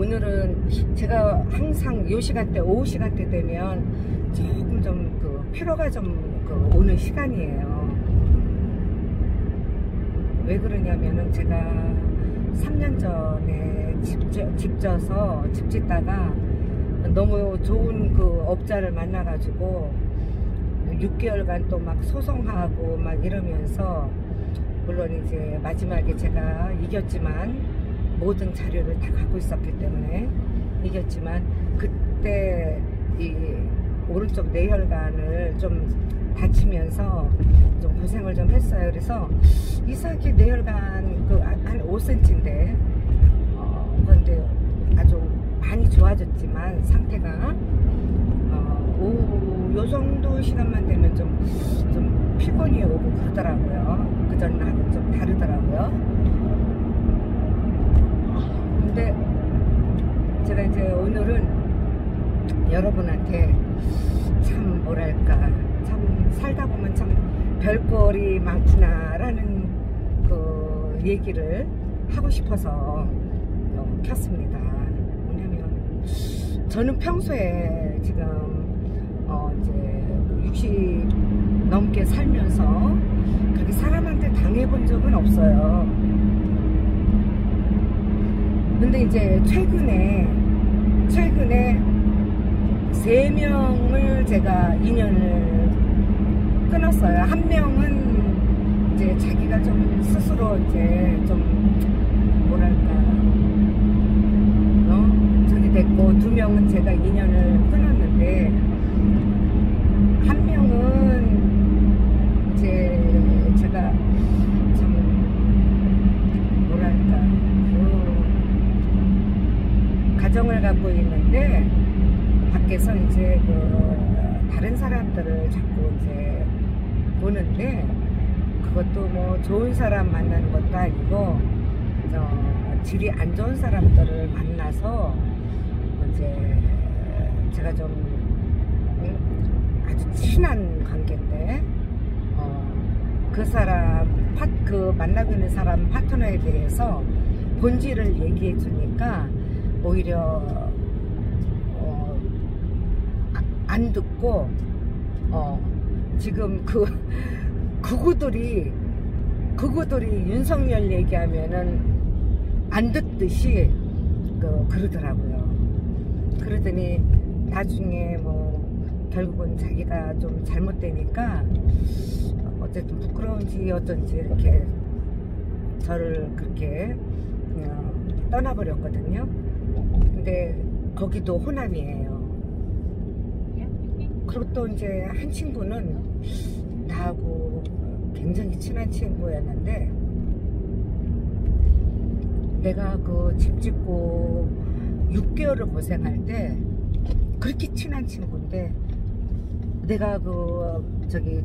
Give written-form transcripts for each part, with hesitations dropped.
오늘은 제가 항상 요 시간대, 오후 시간대 되면 조금 좀 피로가 좀 오는 시간이에요. 왜 그러냐면은 제가 3년 전에 집 짓다가 너무 좋은 업자를 만나가지고 6개월간 또 막 소송하고 막 이러면서, 물론 이제 마지막에 제가 이겼지만, 모든 자료를 다 갖고 있었기 때문에 이겼지만, 그때 이 오른쪽 뇌혈관을 좀 다치면서 좀 고생을 좀 했어요. 그래서 이상하게 뇌혈관 한 5cm인데 그런데 아주 많이 좋아졌지만 상태가 요 정도 시간만 되면 좀 피곤이 오고 그러더라고요. 그전하고 좀 다르더라고요. 근데 제가 이제 오늘은 여러분한테 참 뭐랄까, 참 살다 보면 참 별꼴이 많구나 라는 얘기를 하고 싶어서 켰습니다. 뭐냐면 저는 평소에 지금 이제 60 넘게 살면서 그렇게 사람한테 당해본 적은 없어요. 근데 이제 최근에 3명을 제가 인연을 끊었어요. 한 명은 이제 자기가 좀 스스로 이제 좀 뭐랄까 저기 됐고, 2명은 제가 인연을 끊었는데, 한 명은 이제 제가 참 뭐랄까 가정을 갖고 있는데 밖에서 이제 다른 사람들을 자꾸 이제 보는데, 그것도 뭐 좋은 사람 만나는 것도 아니고 질이 안 좋은 사람들을 만나서 이제 제가 좀 아주 친한 관계인데 그 사람 만나고 있는 사람 파트너에 대해서 본질을 얘기해 주니까 오히려 안 듣고 지금 그구들이 윤석열 얘기하면은 안 듣듯이 그러더라고요. 그러더니 나중에 뭐 결국은 자기가 좀 잘못되니까 어쨌든 부끄러운지 어쩐지 이렇게 저를 그렇게 떠나버렸거든요. 근데 거기도 호남이에요. 그리고 또 이제 한 친구는 나하고 굉장히 친한 친구였는데, 내가 집 짓고 6개월을 고생할 때 그렇게 친한 친구인데, 내가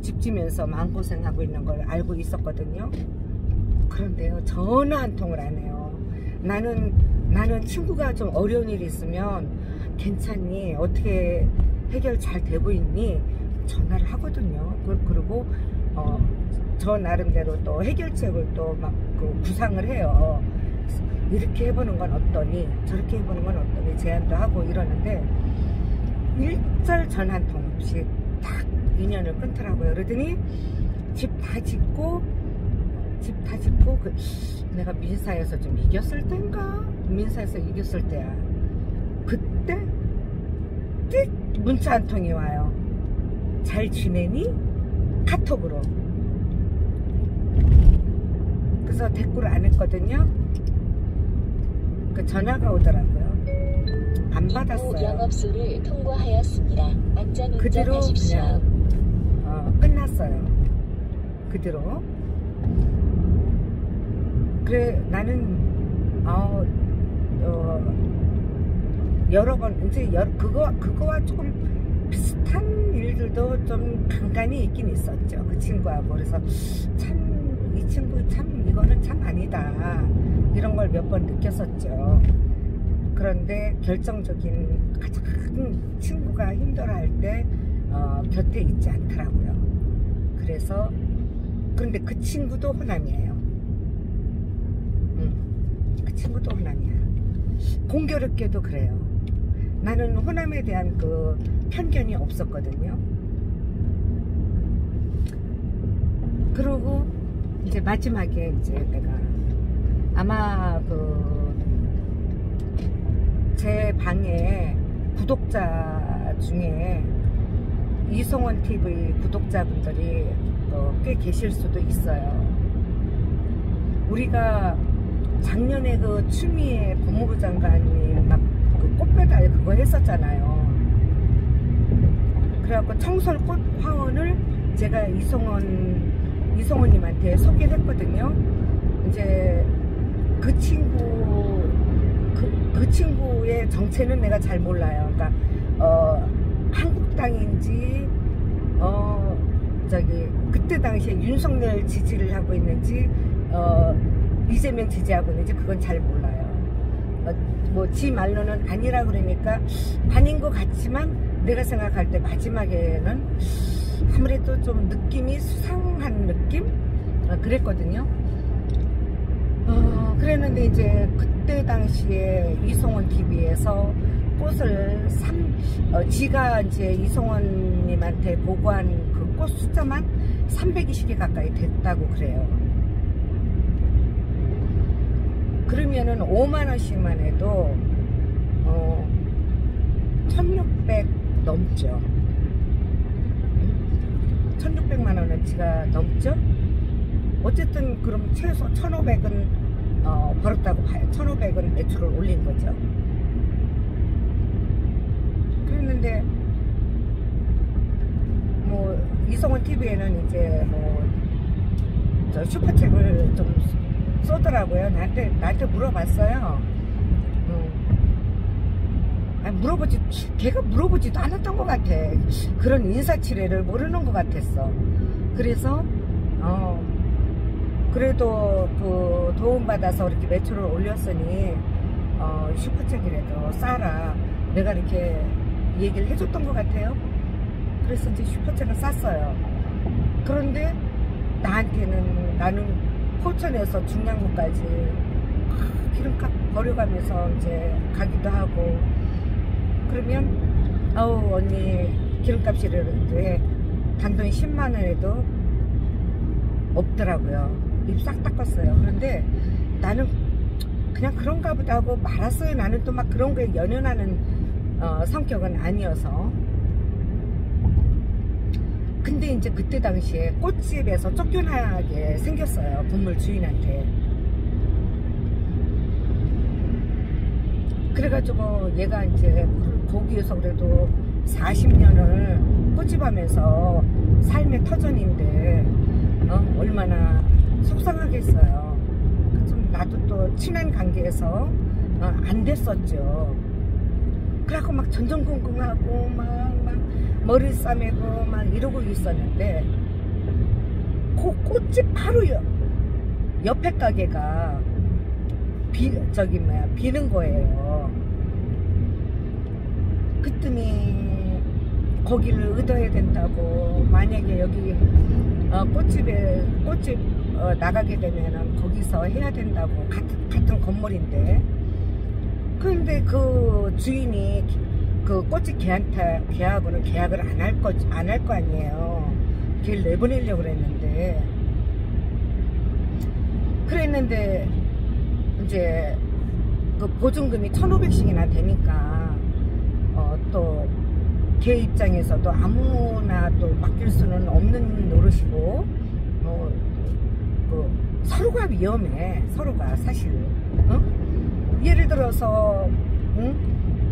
집 지면서 마음고생하고 있는 걸 알고 있었거든요. 그런데요, 전화 한 통을 안 해요. 나는 친구가 좀 어려운 일이 있으면 괜찮니? 어떻게 해결 잘 되고 있니? 전화를 하거든요. 그리고 저 나름대로 또 해결책을 또 막 구상을 해요. 이렇게 해보는 건 어떠니? 저렇게 해보는 건 어떠니? 제안도 하고 이러는데 일절 전화 한 통 없이 딱 인연을 끊더라고요. 그러더니 집 다 짓고 내가 민사에서 좀 이겼을 때인가? 민사에서 이겼을 때야. 그때 문자 한 통이 와요. 잘 지내니? 카톡으로. 그래서 댓글을 안 했거든요. 전화가 오더라고요. 안 받았어요. 영업소를 통과하였습니다. 그 뒤로 그냥 끝났어요. 그 뒤로. 그래, 나는 여러 번 이제 그거와 조금 비슷한 일들도 좀 간간히 있긴 있었죠. 그 친구하고. 그래서 참 이 친구 참 이거는 참 아니다, 이런 걸 몇 번 느꼈었죠. 그런데 결정적인 가장 친구가 힘들어할 때 곁에 있지 않더라고요. 그런데 그 친구도 호남이에요. 그 친구도 호남이야. 공교롭게도 그래요. 나는 호남에 대한 그 편견이 없었거든요. 그러고 이제 마지막에 이제 내가 아마 그 제 방에 구독자 중에 이성원 TV 구독자분들이 꽤 계실 수도 있어요. 우리가 작년에 그 추미애 법무부 장관이 막 그 꽃배달 그거 했었잖아요. 그래갖고 청솔 꽃 화원을 제가 이성원님한테 소개를 했거든요. 이제 그 친구의 정체는 내가 잘 몰라요. 그러니까 한국당인지 그때 당시에 윤석열 지지를 하고 있는지 이재명 지지하고 있는지 그건 잘 몰라요. 뭐 지 말로는 아니라 그러니까 아닌 것 같지만 내가 생각할 때 마지막에는 아무래도 좀 느낌이 수상한 느낌? 그랬거든요. 그랬는데 이제 그때 당시에 이성원 TV에서 꽃을 지가 이제 이성원님한테 보고한 그 꽃 숫자만 320개 가까이 됐다고 그래요. 그러면은 5만원씩만 해도 1600 넘죠. 1600만원어치가 넘죠. 어쨌든 그럼 최소 1500은 벌었다고 봐요. 1500은 매출을 올린 거죠. 그랬는데 뭐 이성원 TV에는 이제 뭐 저 슈퍼챗을 좀 쏘더라고요. 나한테 물어봤어요. 아니 걔가 물어보지도 않았던 것 같아. 그런 인사치레를 모르는 것 같았어. 그래서 그래도 그 도움받아서 이렇게 매출을 올렸으니 슈퍼챗이라도 싸라, 내가 이렇게 얘기를 해줬던 것 같아요. 그래서 이제 슈퍼챗을 쌌어요. 그런데 나는 포천에서 중량구까지 기름값 버려가면서 이제 가기도 하고, 그러면 언니 기름값이라도 해, 단돈 10만원에도 없더라고요. 입 싹 닦았어요. 그런데 나는 그냥 그런가 보다 하고 말았어요. 나는 또 막 그런 거에 연연하는 성격은 아니어서. 근데 이제 그때 당시에 꽃집에서 쫓겨나게 생겼어요. 건물 주인한테. 그래가지고 얘가 이제 거기에서 그래도 40년을 꽃집 하면서 삶의 터전인데 얼마나 속상하겠어요. 좀 나도 또 친한 관계에서 안 됐었죠. 그래갖고 막 전전긍긍하고 막 머리 싸매고 막 이러고 있었는데, 그 꽃집 바로 옆에 가게가 비는 거예요. 그랬더니 거기를 얻어야 된다고, 만약에 여기 꽃집 나가게 되면은 거기서 해야 된다고, 같은 건물인데. 그런데 그 주인이 그 꽃집 걔하고는 계약을 안 할 거 아니에요. 걔를 내보내려고 그랬는데 이제 그 보증금이 1,500씩이나 되니까 또 걔 입장에서도 아무나 또 맡길 수는 없는 노릇이고, 서로가 위험해. 서로가 사실 예를 들어서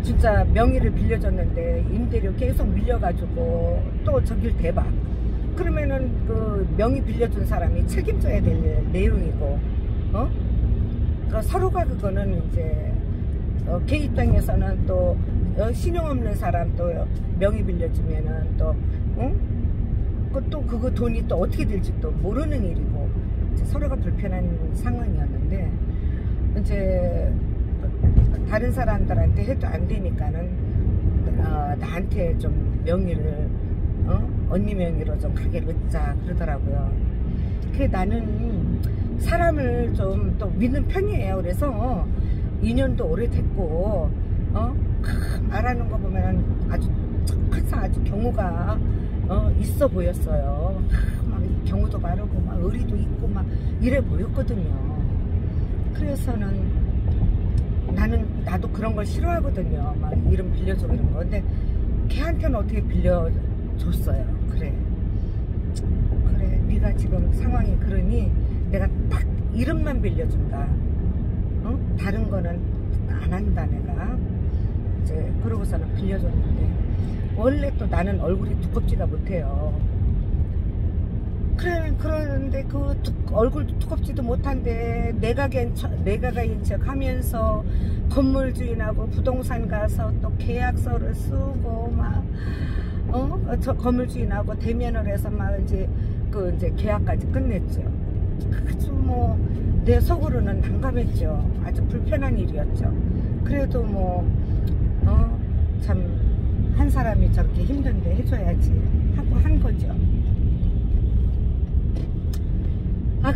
진짜 명의를 빌려줬는데 임대료 계속 밀려가지고 또 저길 대박. 그러면은 그 명의 빌려준 사람이 책임져야 될 내용이고, 그러니까 서로가 그거는 이제 걔 입장에서는 또 신용 없는 사람 또 명의 빌려주면은 또 또 그거 돈이 또 어떻게 될지 또 모르는 일이고, 이제 서로가 불편한 상황이었는데, 이제 다른 사람들한테 해도 안 되니까는 나한테 좀 명의를 언니 명의로 좀 가게를 얻자 그러더라고요. 그래 나는 사람을 좀 또 믿는 편이에요. 그래서 인연도 오래됐고 말하는 거 보면 아주 항상 아주 경우가 있어 보였어요. 막 경우도 바르고 막 의리도 있고 막 이래 보였거든요. 그래서는 나도 그런 걸 싫어하거든요. 막 이름 빌려주고 이런 거. 근데 걔한테는 어떻게 빌려줬어요. 그래 네가 지금 상황이 그러니 내가 딱 이름만 빌려준다. 다른 거는 안 한다 내가. 이제 그러고서는 빌려줬는데 원래 또 나는 얼굴이 두껍지가 못해요. 그러는데 그 얼굴도 두껍지도 못한데 내가인 척 하면서 건물 주인하고 부동산 가서 또 계약서를 쓰고 막 저 건물 주인하고 대면을 해서 막 이제 계약까지 끝냈죠. 아주 뭐 내 속으로는 난감했죠. 아주 불편한 일이었죠. 그래도 뭐 참 한 사람이 저렇게 힘든데 해줘야지 하고 한 거죠.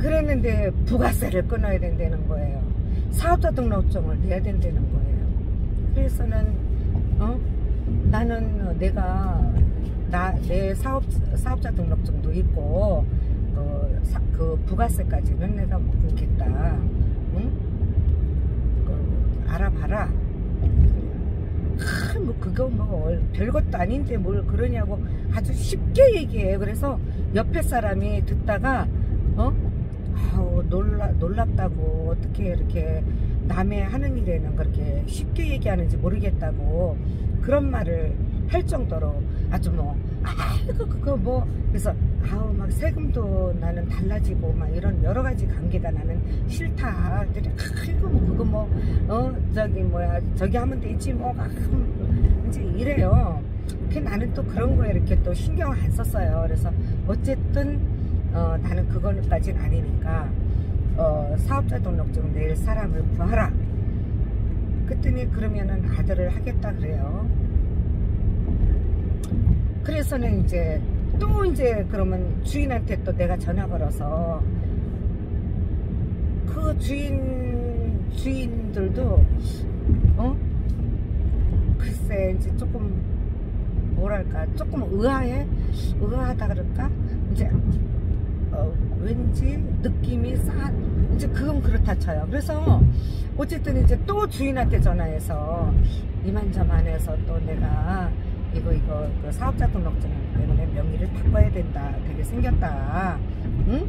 그랬는데 부가세를 끊어야 된다는 거예요. 사업자 등록증을 내야 된다는 거예요. 그래서는 나는 내 사업자 등록증도 있고 그 부가세까지는 내가 못 끊겠다. 응? 알아봐라. 뭐 그거 뭐 별것도 아닌데 뭘 그러냐고 아주 쉽게 얘기해요. 그래서 옆에 사람이 듣다가 놀랍다고 어떻게 이렇게 남의 하는 일에는 그렇게 쉽게 얘기하는지 모르겠다고 그런 말을 할 정도로 아주 뭐 그거 뭐 그래서 막 세금도 나는 달라지고 막 이런 여러 가지 관계가 나는 싫다. 그거 뭐 저기 하면 되지 뭐 이제 이래요. 나는 또 그런 거에 이렇게 또 신경 안 썼어요. 그래서 어쨌든 나는 그거까지는 아니니까 사업자 등록증 낼 사람을 구하라. 그랬더니 그러면은 아들을 하겠다 그래요. 그래서는 이제 그러면 주인한테 또 내가 전화 걸어서 그 주인들도 글쎄 이제 조금 뭐랄까 조금 의아하다 그럴까 이제 왠지 느낌이 이제 그건 그렇다 쳐요. 그래서 어쨌든 이제 또 주인한테 전화해서 이만저만해서 또 내가 이거 그 사업자 등록증 때문에 명의를 바꿔야 된다. 되게 생겼다. 응?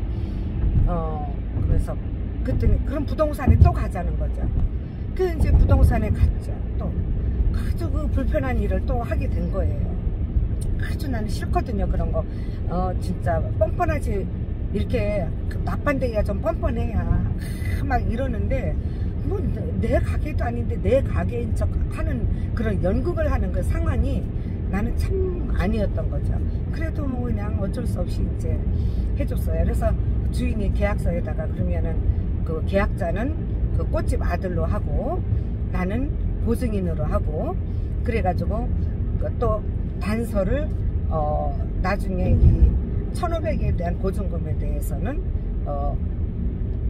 그래서 그랬더니 그럼 부동산에 또 가자는 거죠. 그 이제 부동산에 갔죠. 또 아주 그 불편한 일을 또 하게 된 거예요. 아주 나는 싫거든요. 그런 거. 진짜 뻔뻔하지. 이렇게 나빤데기가 좀 뻔뻔해야 막 이러는데 뭐 내 가게도 아닌데 내 가게인 척 하는 그런 연극을 하는 그 상황이 나는 참 아니었던 거죠. 그래도 뭐 그냥 어쩔 수 없이 이제 해줬어요. 그래서 주인이 계약서에다가 그러면은 그 계약자는 그 꽃집 아들로 하고 나는 보증인으로 하고 그래가지고 또 단서를 나중에 이 1,500에 대한 보증금에 대해서는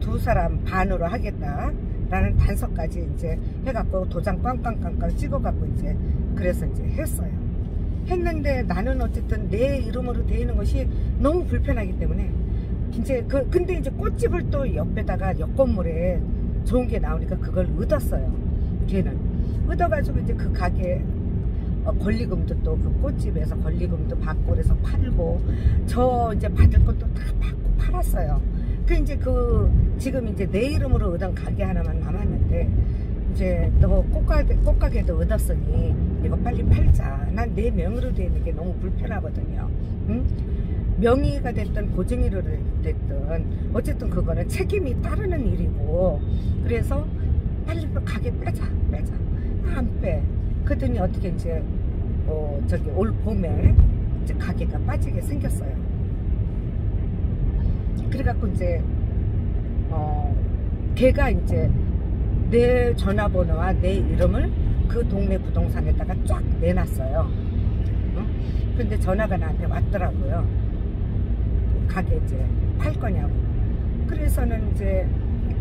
두 사람 반으로 하겠다라는 단서까지 이제 해갖고 도장 꽝꽝꽝꽝 찍어갖고 이제 그래서 이제 했어요. 했는데 나는 어쨌든 내 이름으로 되어 있는 것이 너무 불편하기 때문에 이제 근데 이제 꽃집을 또 옆에다가 옆 건물에 좋은 게 나오니까 그걸 얻었어요. 걔는 얻어가지고 이제 그 가게 권리금도 또 그 꽃집에서 권리금도 받고 그래서 팔고 저 이제 받을 것도 다 받고 팔았어요. 그 이제 지금 이제 내 이름으로 얻은 가게 하나만 남았는데 이제 너 꽃가게도 얻었으니 이거 빨리 팔자. 난 내 명의로 되어 있는 게 너무 불편하거든요. 응? 명의가 됐든 보증인으로 됐든 어쨌든 그거는 책임이 따르는 일이고 그래서 빨리 가게 빼자. 안 빼. 그랬더니 어떻게 이제 저기 올 봄에 이제 가게가 빠지게 생겼어요. 그래갖고 이제 걔가 이제 내 전화번호와 내 이름을 그 동네 부동산에다가 쫙 내놨어요. 근데 전화가 나한테 왔더라고요. 가게 이제 팔 거냐고. 그래서는 이제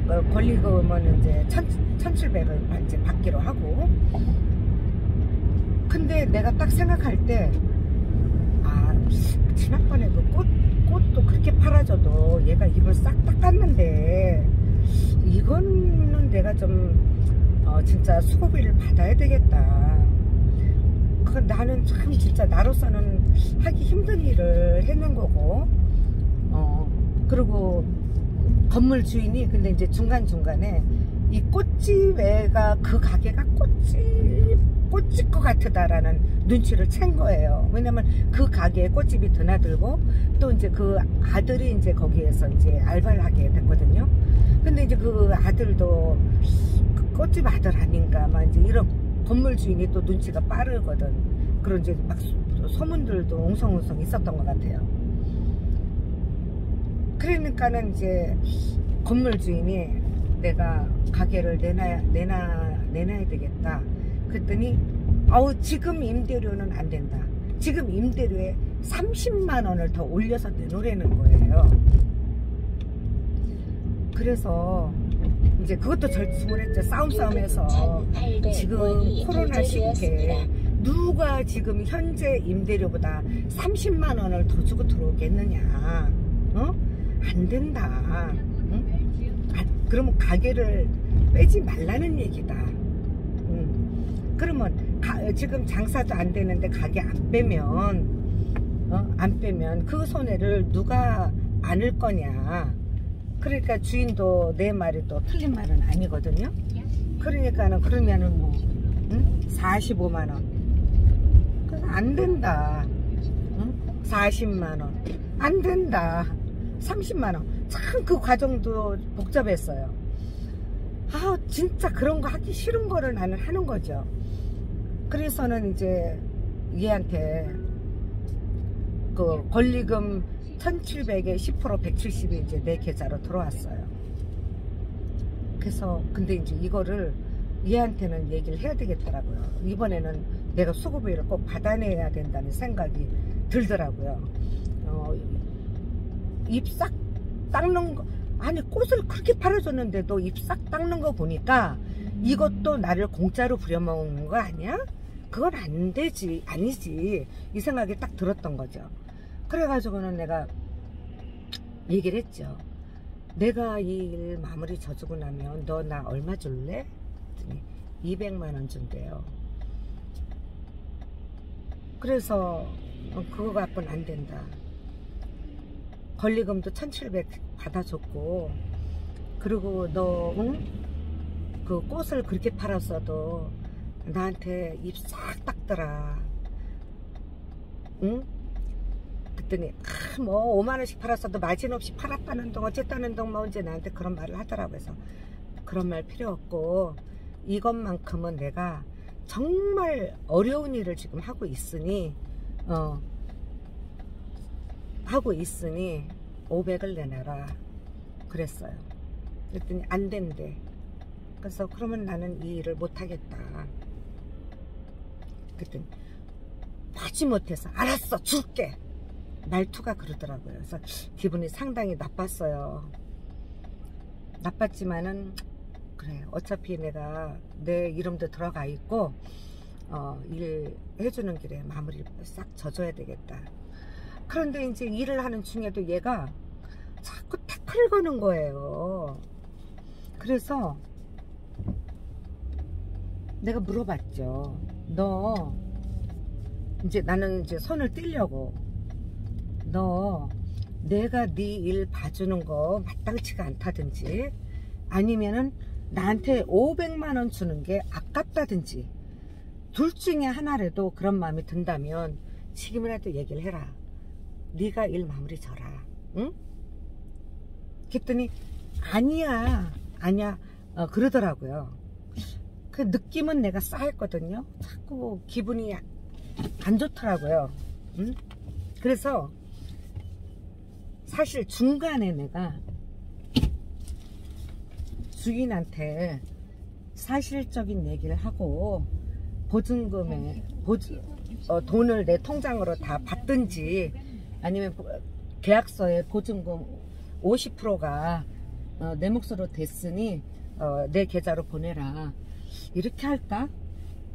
권리금은 이제 1,700을 이제 받기로 하고. 근데 내가 딱 생각할 때, 지난번에 그 꽃도 그렇게 팔아줘도 얘가 입을 싹 닦았는데, 이거는 내가 좀 진짜 수고비를 받아야 되겠다. 나는 참 진짜 나로서는 하기 힘든 일을 했는 거고, 그리고 건물 주인이 근데 이제 중간중간에 이 꽃집에가 그 가게가 꽃집 것 같다라는 눈치를 챈 거예요. 왜냐면 그 가게에 꽃집이 드나들고 또 이제 그 아들이 이제 거기에서 이제 알바를 하게 됐거든요. 근데 이제 그 아들도 그 꽃집 아들 아닌가 막 이제 이런 건물 주인이 또 눈치가 빠르거든. 그런 이제 막 소문들도 웅성웅성 있었던 것 같아요. 그러니까는 이제 건물 주인이 내가 가게를 내놔야 되겠다. 그랬더니 지금 임대료는 안 된다. 지금 임대료에 30만 원을 더 올려서 내놓으라는 거예요. 그래서 이제 그것도 절충을 했죠. 싸움해서 지금 코로나 시기에 누가 지금 현재 임대료보다 30만 원을 더 주고 들어오겠느냐. 안 된다. 그러면 가게를 빼지 말라는 얘기다. 그러면 지금 장사도 안 되는데 가게 안 빼면 그 손해를 누가 안을 거냐. 그러니까 주인도 내 말이 또 틀린 말은 아니거든요. 그러니까는 그러면은 뭐 45만 원. 그래서 안 된다. 40만 원. 안 된다. 30만 원. 참 그 과정도 복잡했어요. 진짜 그런 거 하기 싫은 거를 나는 하는 거죠. 그래서는 이제 얘한테 그 권리금 1,700에 10% 170이 이제 내 계좌로 들어왔어요. 그래서 근데 이제 이거를 얘한테는 얘기를 해야 되겠더라고요. 이번에는 내가 수고비를 꼭 받아내야 된다는 생각이 들더라고요. 입 싹 닦는 거, 아니 꽃을 그렇게 팔아줬는데도 입 싹 닦는 거 보니까 이것도 나를 공짜로 부려먹는 거 아니야? 그건 안 되지, 아니지, 이 생각이 딱 들었던 거죠. 그래가지고는 내가 얘기를 했죠. 내가 이 일 마무리 져주고 나면 너 나 얼마 줄래? 200만 원 준대요. 그래서 그거 갖고는 안 된다. 권리금도 1,700 받아줬고, 그리고 너 그 꽃을 그렇게 팔았어도 나한테 입 싹 닦더라. 응? 그랬더니 뭐 5만원씩 팔았어도 마진 없이 팔았다는 동 어쨌다는 동 뭐 언제 나한테 그런 말을 하더라고. 그래서 그런 말 필요 없고, 이것만큼은 내가 정말 어려운 일을 지금 하고 있으니 500을 내놔라 그랬어요. 그랬더니 안 된대. 그래서 그러면 나는 이 일을 못하겠다. 그랬더니 마지못해서 알았어 줄게 말투가 그러더라고요. 그래서 기분이 상당히 나빴어요. 나빴지만은 그래, 어차피 내가 내 이름도 들어가 있고 일 해주는 길에 마무리 싹 져줘야 되겠다. 그런데 이제 일을 하는 중에도 얘가 자꾸 태클 거는 거예요. 그래서 내가 물어봤죠. 너 이제 나는 이제 손을 떼려고, 너 내가 네 일 봐주는 거 마땅치가 않다든지 아니면은 나한테 500만 원 주는 게 아깝다든지 둘 중에 하나라도 그런 마음이 든다면 지금이라도 얘기를 해라. 네가 일 마무리 져라. 응? 그랬더니 아니야 그러더라고요. 그 느낌은 내가 쌓였거든요. 자꾸 기분이 안 좋더라고요. 응? 그래서 사실 중간에 내가 주인한테 사실적인 얘기를 하고 보증금에 돈을 내 통장으로 다 받든지 아니면 계약서에 보증금 50%가 내 몫으로 됐으니 내 계좌로 보내라, 이렇게 할까?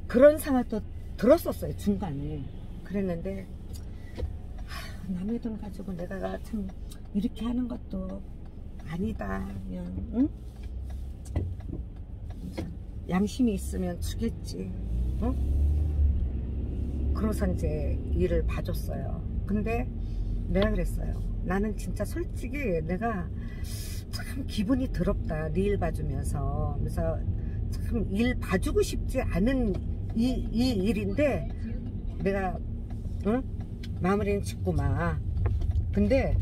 그런 생각도 들었었어요 중간에. 그랬는데 남의 돈 가지고 내가 참 이렇게 하는 것도 아니다. 그냥 응? 양심이 있으면 주겠지. 응? 그래서 이제 일을 봐줬어요. 근데 내가 그랬어요. 나는 진짜 솔직히 내가 참 기분이 더럽다, 네 일 봐주면서. 그래서 참 일 봐주고 싶지 않은 이 일인데 내가 응? 마무리는 짓고 마. 근데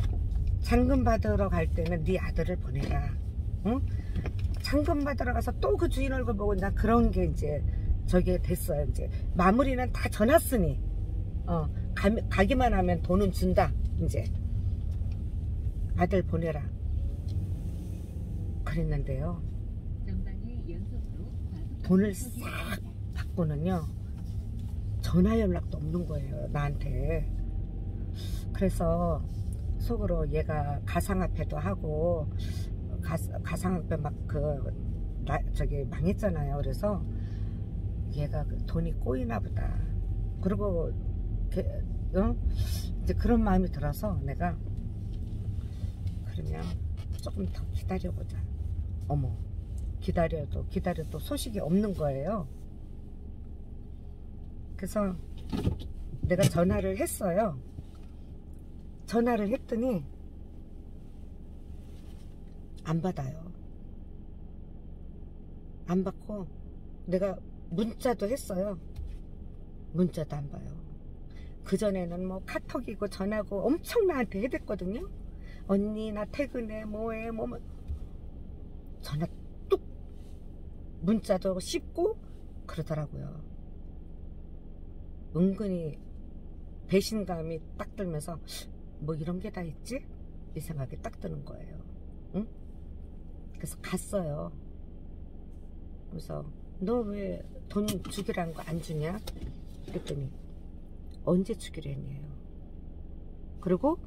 잔금 받으러 갈 때는 네 아들을 보내라. 응? 잔금 받으러 가서 또 그 주인 얼굴 보고 나 그런 게 이제 저게 됐어요. 이제 마무리는 다 져놨으니 가기만 하면 돈은 준다. 이제 아들 보내라 그랬는데요. 돈을 싹 받고는요 전화 연락도 없는 거예요 나한테. 그래서 속으로 얘가 가상화폐도 하고 가상화폐 막 저기 망했잖아요. 그래서 얘가 돈이 꼬이나 보다. 그리고 이제 그런 마음이 들어서 내가 그러면 조금 더 기다려보자. 어머, 기다려도 소식이 없는 거예요. 그래서 내가 전화를 했어요. 전화를 했더니 안 받아요. 안 받고 내가 문자도 했어요. 문자도 안 봐요. 그전에는 뭐 카톡이고 전화고 엄청 나한테 해댔거든요. 언니 나 퇴근해 뭐해 뭐 전화 뚝, 문자도 씹고 그러더라고요. 은근히 배신감이 딱 들면서 뭐 이런 게 다 있지? 이 생각이 딱 드는 거예요. 응? 그래서 갔어요. 그래서 너 왜 돈 주기라는 거 안 주냐? 그랬더니 언제 주기로 했냐요. 그리고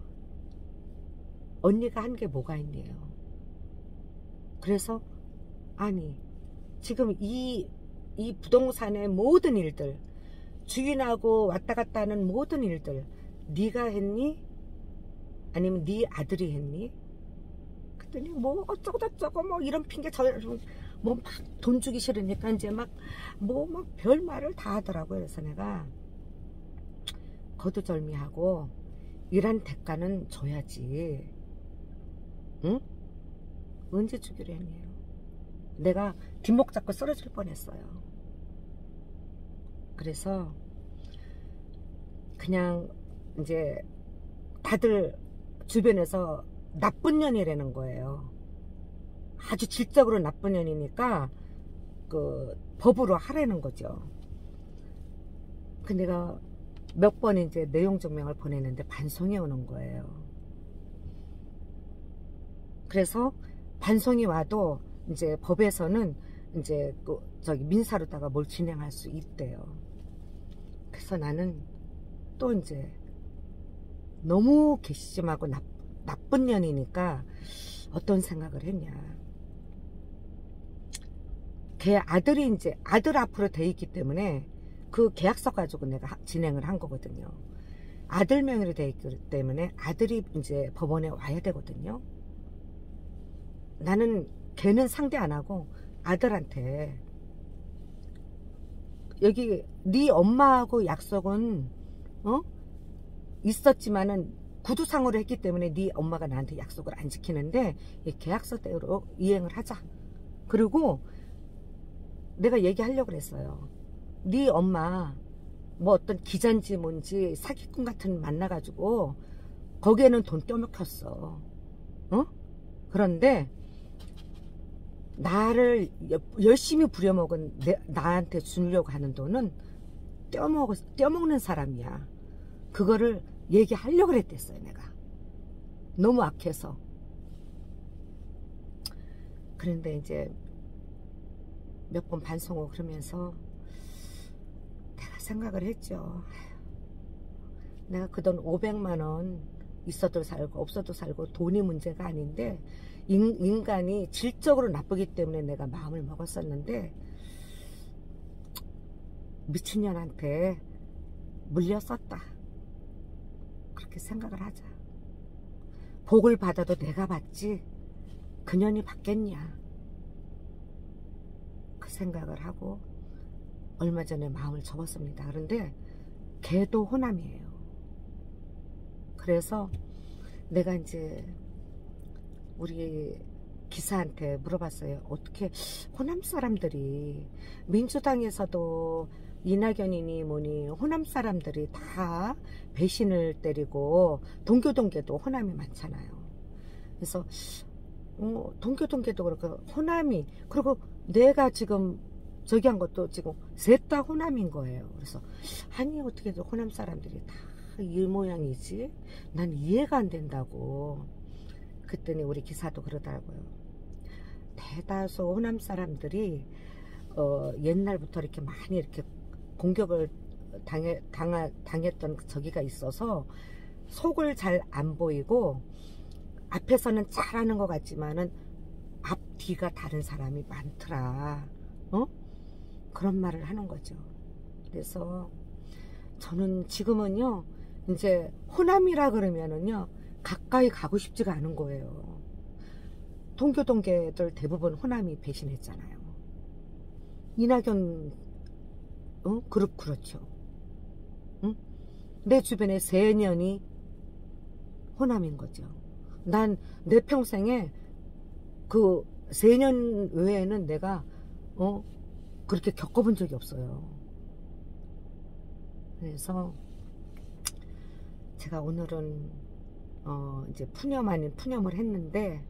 언니가 한 게 뭐가 있네요. 그래서 아니 지금 이 부동산의 모든 일들, 주인하고 왔다 갔다 하는 모든 일들 네가 했니? 아니면 네 아들이 했니? 그랬더니 뭐 어쩌고 저쩌고 뭐 이런 핑계 뭐 막 돈 주기 싫으니까 이제 막 별 말을 다 하더라고요. 그래서 내가 거두절미하고 일한 대가는 줘야지. 응? 언제 주기로 했네요. 내가 뒷목 잡고 쓰러질 뻔했어요. 그래서 그냥 이제 다들 주변에서 나쁜 년이라는 거예요. 아주 질적으로 나쁜 년이니까 그 법으로 하라는 거죠. 그 내가 몇 번 이제 내용 증명을 보냈는데 반송이 오는 거예요. 그래서 반송이 와도 이제 법에서는 이제 저기 민사로다가 뭘 진행할 수 있대요. 그래서 나는 또 이제 너무 괘씸하고 나쁜 년이니까 어떤 생각을 했냐. 걔 아들이 이제 아들 앞으로 돼 있기 때문에 그 계약서 가지고 내가 진행을 한 거거든요. 아들 명의로 돼 있기 때문에 아들이 이제 법원에 와야 되거든요. 나는 걔는 상대 안 하고 아들한테 여기 네 엄마하고 약속은 있었지만은 구두상으로 했기 때문에 네 엄마가 나한테 약속을 안 지키는데 이 계약서대로 이행을 하자. 그리고 내가 얘기하려고 그랬어요. 네 엄마 뭐 어떤 기자인지 뭔지 사기꾼 같은 만나가지고 거기에는 돈 떼먹혔어. 그런데 나를 열심히 부려먹은 나한테 주려고 하는 돈은 떼먹는 사람이야. 그거를 얘기하려고 그랬댔어요. 내가 너무 악해서. 그런데 이제 몇 번 반송하고 그러면서 내가 생각을 했죠. 내가 그 돈 500만원 있어도 살고 없어도 살고 돈이 문제가 아닌데 인간이 질적으로 나쁘기 때문에 내가 마음을 먹었었는데 미친년한테 물렸었다. 그렇게 생각을 하자. 복을 받아도 내가 받지 그년이 받겠냐. 그 생각을 하고 얼마 전에 마음을 접었습니다. 그런데 걔도 호남이에요. 그래서 내가 이제 우리 기사한테 물어봤어요. 어떻게 호남 사람들이 민주당에서도 이낙연이니 뭐니 호남 사람들이 다 배신을 때리고 동교동계도 호남이 많잖아요. 그래서 동교동계도 그렇고 호남이, 그리고 내가 지금 저기 한 것도 지금 셋 다 호남인 거예요. 그래서 아니 어떻게 호남 사람들이 다 이 모양이지? 난 이해가 안 된다고. 그랬더니 우리 기사도 그러더라고요. 대다수 호남 사람들이 옛날부터 이렇게 많이 이렇게 공격을 당했던 저기가 있어서 속을 잘 안 보이고 앞에서는 잘하는 것 같지만은 앞뒤가 다른 사람이 많더라. 그런 말을 하는 거죠. 그래서 저는 지금은요 이제 호남이라 그러면은요 가까이 가고 싶지가 않은 거예요. 동교동계들 대부분 호남이 배신했잖아요. 이낙연 그렇죠. 응? 내 주변에 3년이 호남인 거죠. 난 내 평생에 그 3년 외에는 내가 그렇게 겪어본 적이 없어요. 그래서 제가 오늘은 이제 푸념 아닌 푸념을 했는데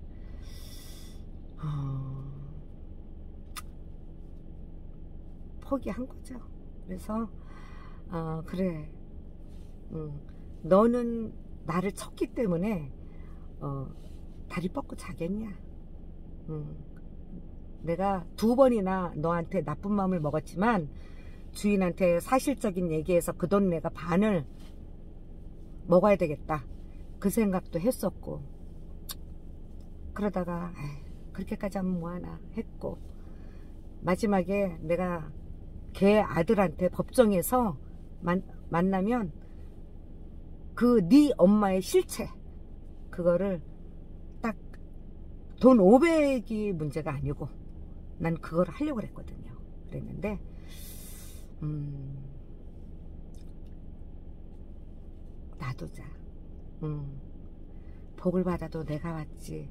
포기한 거죠. 그래서 그래, 너는 나를 쳤기 때문에 다리 뻗고 자겠냐. 내가 2번이나 너한테 나쁜 마음을 먹었지만 주인한테 사실적인 얘기해서 그 돈 내가 반을 먹어야 되겠다. 그 생각도 했었고, 그러다가 그렇게까지 하면 뭐하나 했고, 마지막에 내가 걔 아들한테 법정에서 만나면 그 네 엄마의 실체 그거를 딱 돈 500이 문제가 아니고 난 그걸 하려고 그랬거든요. 그랬는데 놔두자. 복을 받아도 내가 받지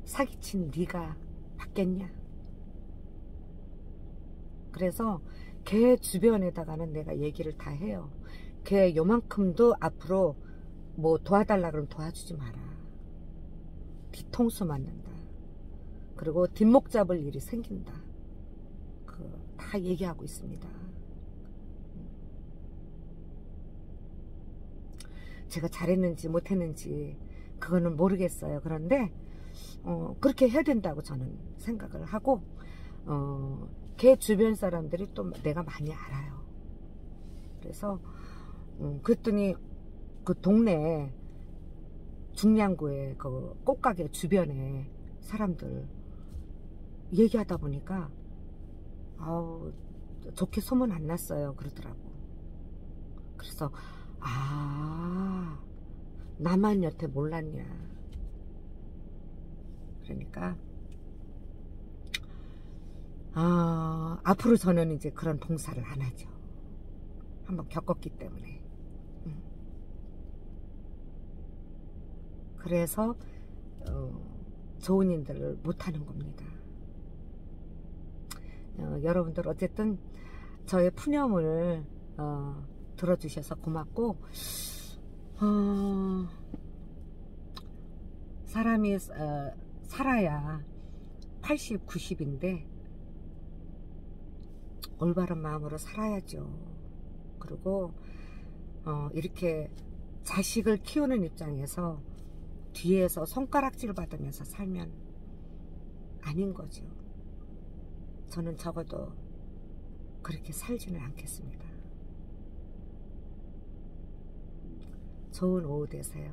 사기친 네가 받겠냐. 그래서 걔 주변에다가는 내가 얘기를 다 해요. 걔 요만큼도 앞으로 뭐 도와달라 그러면 도와주지 마라. 뒤통수 맞는다. 그리고 뒷목 잡을 일이 생긴다. 다 얘기하고 있습니다. 제가 잘했는지 못했는지 그거는 모르겠어요. 그런데 그렇게 해야 된다고 저는 생각을 하고, 걔 주변 사람들이 또 내가 많이 알아요. 그래서 그랬더니 그 동네 중량구에 그 꽃가게 주변에 사람들 얘기하다 보니까 좋게 소문 안 났어요 그러더라고. 그래서 나만 여태 몰랐냐. 그러니까 앞으로 저는 이제 그런 봉사를 안 하죠. 한번 겪었기 때문에. 그래서 좋은 일들을 못하는 겁니다. 여러분들 어쨌든 저의 푸념을 들어주셔서 고맙고, 사람이 살아야 80, 90인데 올바른 마음으로 살아야죠. 그리고 이렇게 자식을 키우는 입장에서 뒤에서 손가락질 받으면서 살면 아닌 거죠. 저는 적어도 그렇게 살지는 않겠습니다. 좋은 오후 되세요.